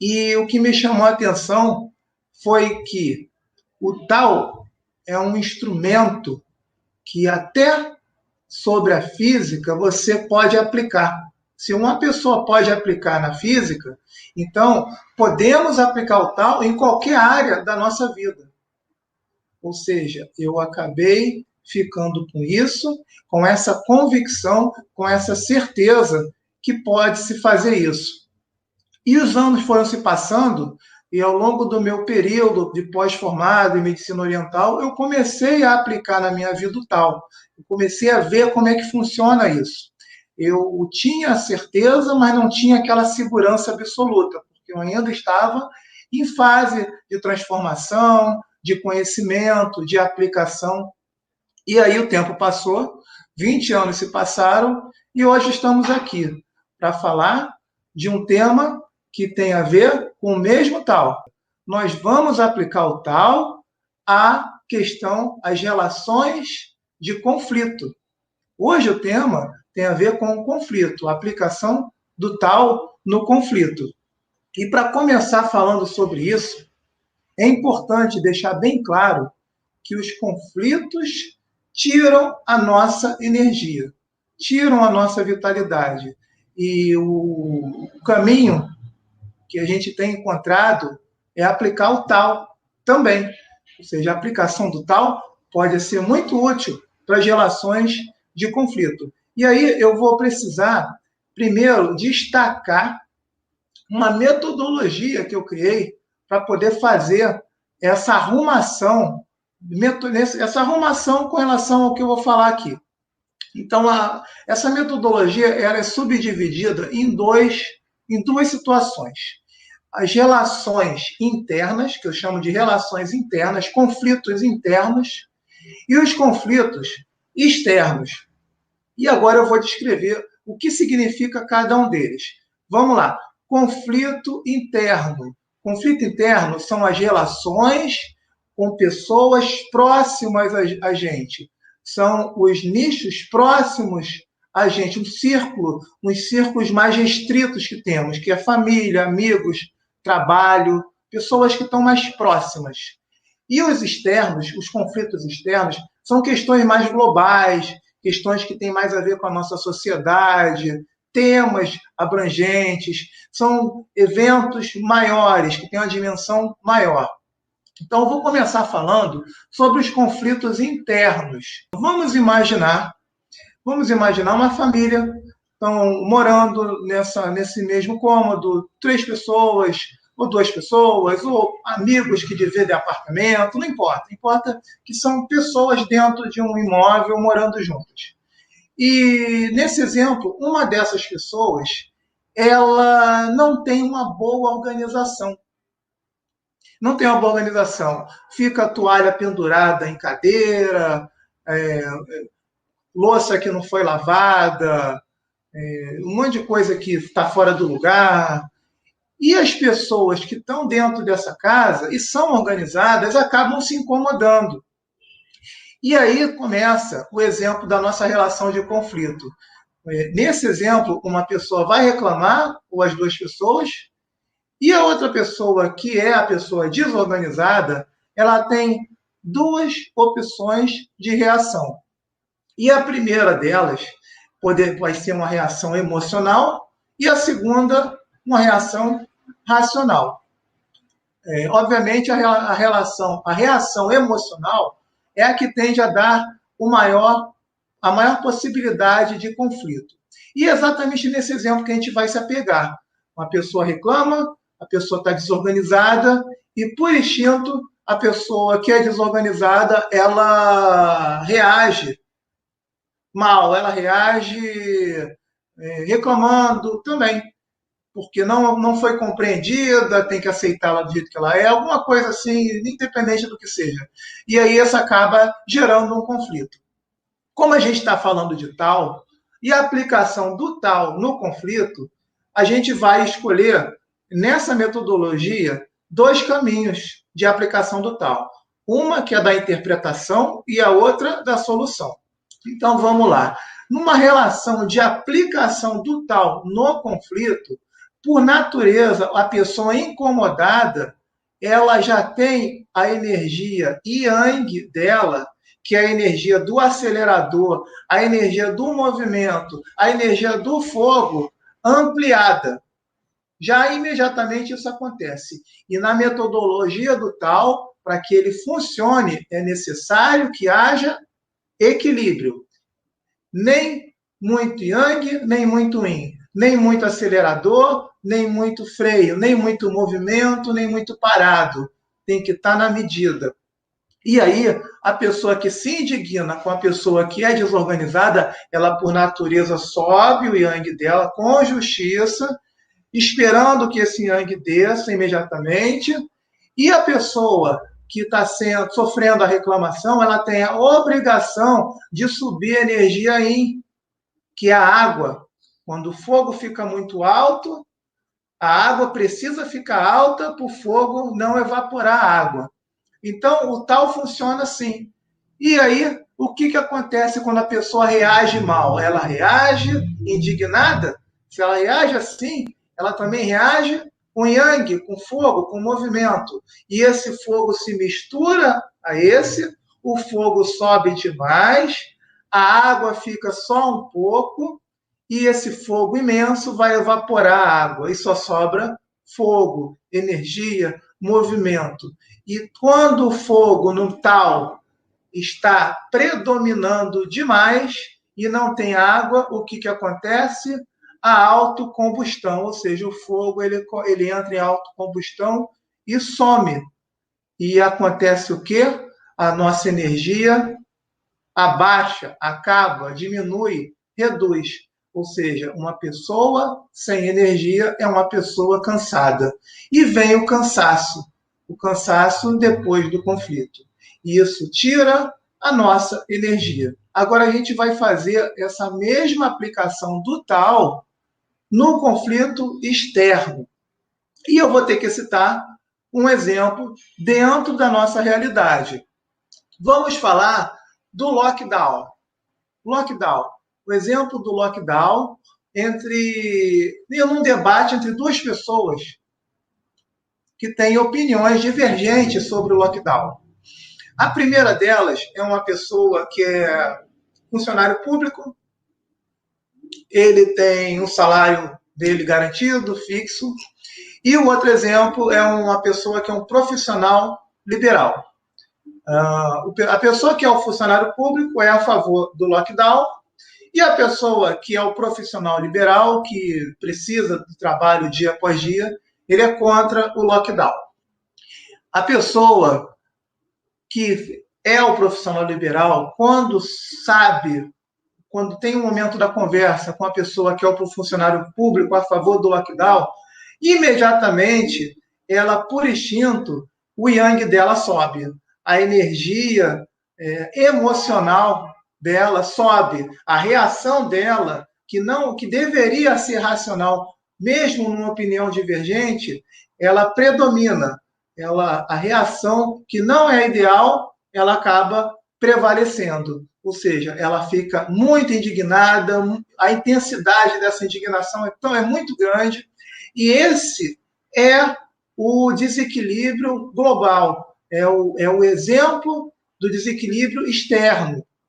E o que me chamou a atenção foi que o tal é um instrumento que até sobre a física você pode aplicar. Se uma pessoa pode aplicar na física, então podemos aplicar o tal em qualquer área da nossa vida. Ou seja, eu acabei ficando com isso, com essa convicção, com essa certeza que pode se fazer isso. E os anos foram se passando, e ao longo do meu período de pós-formado em medicina oriental, eu comecei a aplicar na minha vida o tal. Eu comecei a ver como é que funciona isso. Eu tinha a certeza, mas não tinha aquela segurança absoluta, porque eu ainda estava em fase de transformação, de conhecimento, de aplicação. E aí o tempo passou, 20 anos se passaram, e hoje estamos aqui para falar de um tema que tem a ver com o mesmo tal. Nós vamos aplicar o tal à questão, às relações de conflito. Hoje o tema tem a ver com o conflito, a aplicação do tal no conflito. E para começar falando sobre isso, é importante deixar bem claro que os conflitos tiram a nossa energia, tiram a nossa vitalidade. E o caminho que a gente tem encontrado é aplicar o tal também. Ou seja, a aplicação do tal pode ser muito útil para as relações de conflito. E aí eu vou precisar, primeiro, destacar uma metodologia que eu criei para poder fazer essa arrumação com relação ao que eu vou falar aqui. Então, essa metodologia ela é subdividida em duas situações. As relações internas, que eu chamo de relações internas, conflitos internos, e os conflitos externos. E agora eu vou descrever o que significa cada um deles. Vamos lá. Conflito interno. Conflito interno são as relações com pessoas próximas a gente. São os nichos próximos a gente, um círculo, uns círculos mais restritos que temos, que é família, amigos, trabalho, pessoas que estão mais próximas. E os externos, os conflitos externos, são questões mais globais, questões que têm mais a ver com a nossa sociedade, temas abrangentes, são eventos maiores, que têm uma dimensão maior. Então, eu vou começar falando sobre os conflitos internos. Vamos imaginar uma família, estão morando nesse mesmo cômodo, 3 pessoas, ou 2 pessoas, ou amigos que dividem apartamento, não importa. Importa que são pessoas dentro de um imóvel morando juntas. E, nesse exemplo, uma dessas pessoas, ela não tem uma boa organização. Não tem uma boa organização. Fica a toalha pendurada em cadeira, louça que não foi lavada, um monte de coisa que está fora do lugar. E as pessoas que estão dentro dessa casa e são organizadas acabam se incomodando. E aí começa o exemplo da nossa relação de conflito. Nesse exemplo, uma pessoa vai reclamar, ou as 2 pessoas, e a outra pessoa, que é a pessoa desorganizada, ela tem 2 opções de reação. E a primeira delas vai ser uma reação emocional e a segunda, uma reação racional. Obviamente, a reação emocional é a que tende a dar a maior possibilidade de conflito. E é exatamente nesse exemplo que a gente vai se apegar. Uma pessoa reclama, a pessoa está desorganizada e, por instinto, a pessoa que é desorganizada, ela reage mal, ela reage reclamando também, porque não foi compreendida, tem que aceitá-la do jeito que ela é, alguma coisa assim, independente do que seja. E aí isso acaba gerando um conflito. Como a gente está falando de tal, e a aplicação do tal no conflito, a gente vai escolher, nessa metodologia, 2 caminhos de aplicação do tal. Uma que é da interpretação e a outra da solução. Então, vamos lá. Numa relação de aplicação do tal no conflito, por natureza, a pessoa incomodada, ela já tem a energia yang dela, que é a energia do acelerador, a energia do movimento, a energia do fogo ampliada. Já imediatamente isso acontece. E na metodologia do Tao, para que ele funcione, é necessário que haja equilíbrio. Nem muito yang, nem muito yin. Nem muito acelerador, nem muito freio, nem muito movimento, nem muito parado. Tem que estar na medida. E aí, a pessoa que se indigna com a pessoa que é desorganizada, ela, por natureza, sobe o yang dela com justiça, esperando que esse yang desça imediatamente. E a pessoa que está sofrendo a reclamação, ela tem a obrigação de subir a energia yin, que é a água. Quando o fogo fica muito alto, a água precisa ficar alta para o fogo não evaporar a água. Então, o tal funciona assim. E aí, o que acontece quando a pessoa reage mal? Ela reage indignada? Se ela reage assim, ela também reage com yang, com fogo, com movimento. E esse fogo se mistura a esse, o fogo sobe demais, a água fica só um pouco, e esse fogo imenso vai evaporar a água, e só sobra fogo, energia, movimento. E quando o fogo no tal está predominando demais e não tem água, o que acontece? A autocombustão, ou seja, o fogo ele entra em autocombustão e some. E acontece o quê? A nossa energia abaixa, acaba, diminui, reduz. Ou seja, uma pessoa sem energia é uma pessoa cansada. E vem o cansaço depois do conflito. E isso tira a nossa energia. Agora a gente vai fazer essa mesma aplicação do Tao no conflito externo. E eu vou ter que citar um exemplo dentro da nossa realidade. Vamos falar do lockdown. Lockdown. O exemplo do lockdown num debate entre duas pessoas que têm opiniões divergentes sobre o lockdown. A primeira delas é uma pessoa que é funcionário público, ele tem um salário dele garantido, fixo, e o outro exemplo é uma pessoa que é um profissional liberal. A pessoa que é o funcionário público é a favor do lockdown, e a pessoa que é o profissional liberal, que precisa do trabalho dia após dia, ele é contra o lockdown. A pessoa que é o profissional liberal, quando tem um momento da conversa com a pessoa que é o funcionário público a favor do lockdown, imediatamente, ela, por instinto, o yang dela sobe. A energia emocional dela sobe. A reação dela, que deveria ser racional, mesmo numa opinião divergente, ela predomina. A reação que não é ideal, ela acaba prevalecendo. Ou seja, ela fica muito indignada, a intensidade dessa indignação é muito grande, e esse é o desequilíbrio global, é o exemplo do desequilíbrio externo.